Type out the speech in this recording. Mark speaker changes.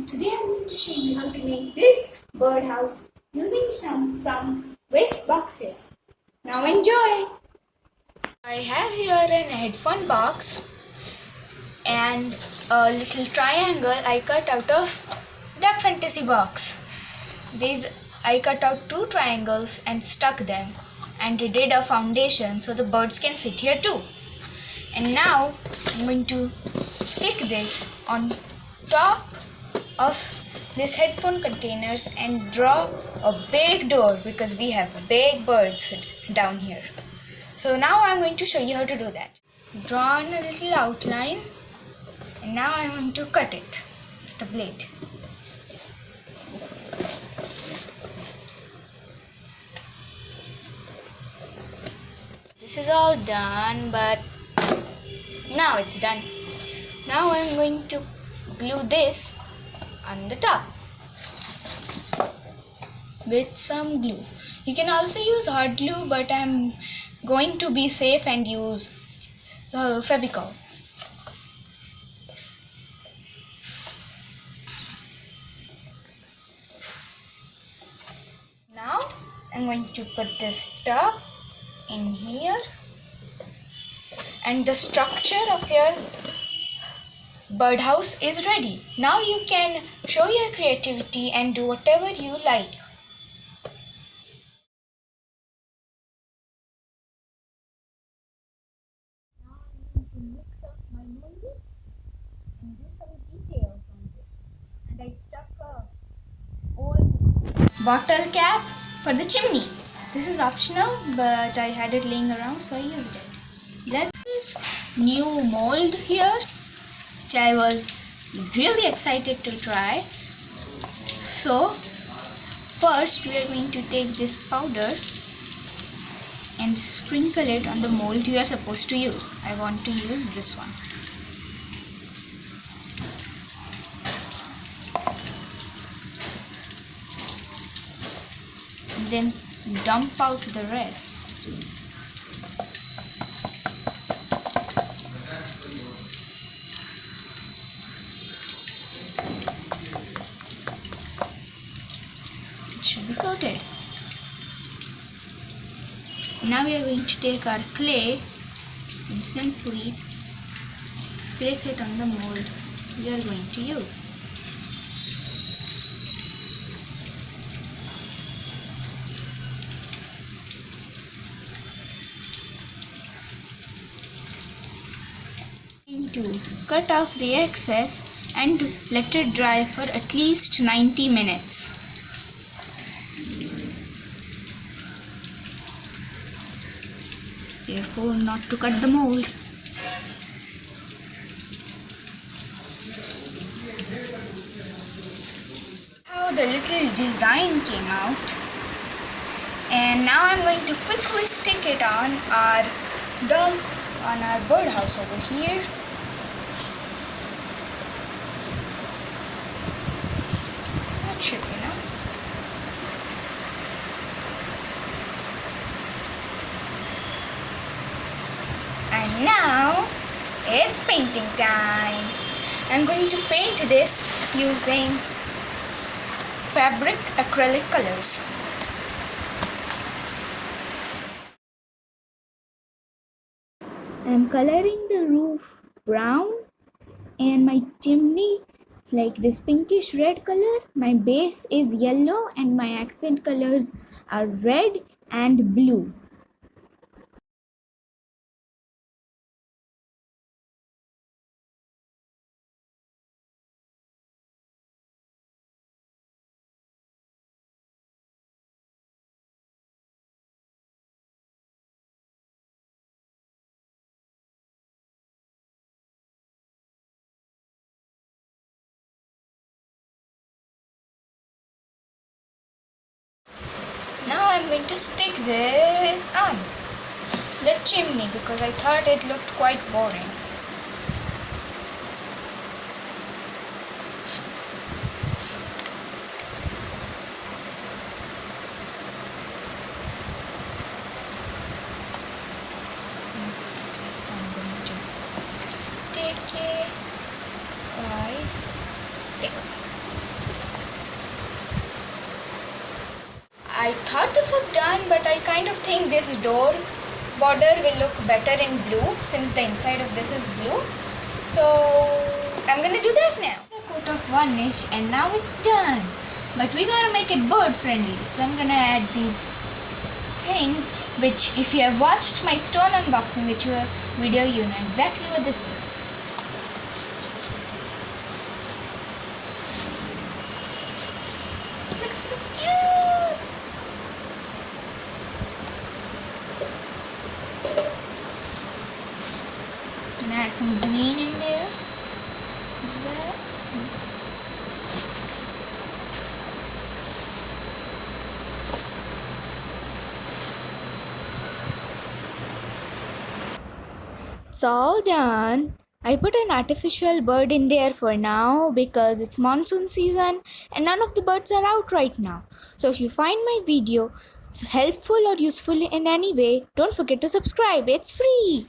Speaker 1: and today I'm going to show you how to make this birdhouse using some waste boxes. Now enjoy! I have here an headphone box and a little triangle I cut out of Duck Fantasy box. I cut out two triangles and stuck them and did a foundation so the birds can sit here too. And now I'm going to stick this on top of this headphone containers and draw a big door because we have big birds down here. So now I'm going to show you how to do that. Drawn a little outline and now I'm going to cut it with the blade. This is all done, but now it's done. Now I'm going to glue this on the top with some glue. You can also use hot glue, but I'm going to be safe and use Fevicol. Now I'm going to put this top in here, and the structure of your birdhouse is ready. Now you can show your creativity and do whatever you like. Now I'm going to mix up my molding and do some details on this. And I stuck a old bottle cap for the chimney. This is optional, but I had it laying around, so I used it. This new mold here, which I was really excited to try. So first we are going to take this powder and sprinkle it on the mold you are supposed to use. I want to use this one. And then dump out the rest. Should be coated. Now we are going to take our clay and simply place it on the mold we are going to use. I'm going to cut off the excess and let it dry for at least 90 minutes. Careful not to cut the mold. How the little design came out. And now I'm going to quickly stick it on our birdhouse over here. That should be enough. And now it's painting time. I'm going to paint this using fabric acrylic colors. I'm coloring the roof brown and my chimney like this pinkish red color. My base is yellow and my accent colors are red and blue. Now I'm going to stick this on the chimney because I thought it looked quite boring. Okay, right there. I thought this was done, but I kind of think this door border will look better in blue since the inside of this is blue. So I'm gonna do that now. A coat of varnish and now it's done. But we gotta make it bird friendly. So I'm gonna add these things which, if you have watched my stone unboxing video, you know exactly what this is. Looks so cute. Gonna add some green in there. It's all done. I put an artificial bird in there for now because it's monsoon season and none of the birds are out right now. So if you find my video helpful or useful in any way, don't forget to subscribe. It's free.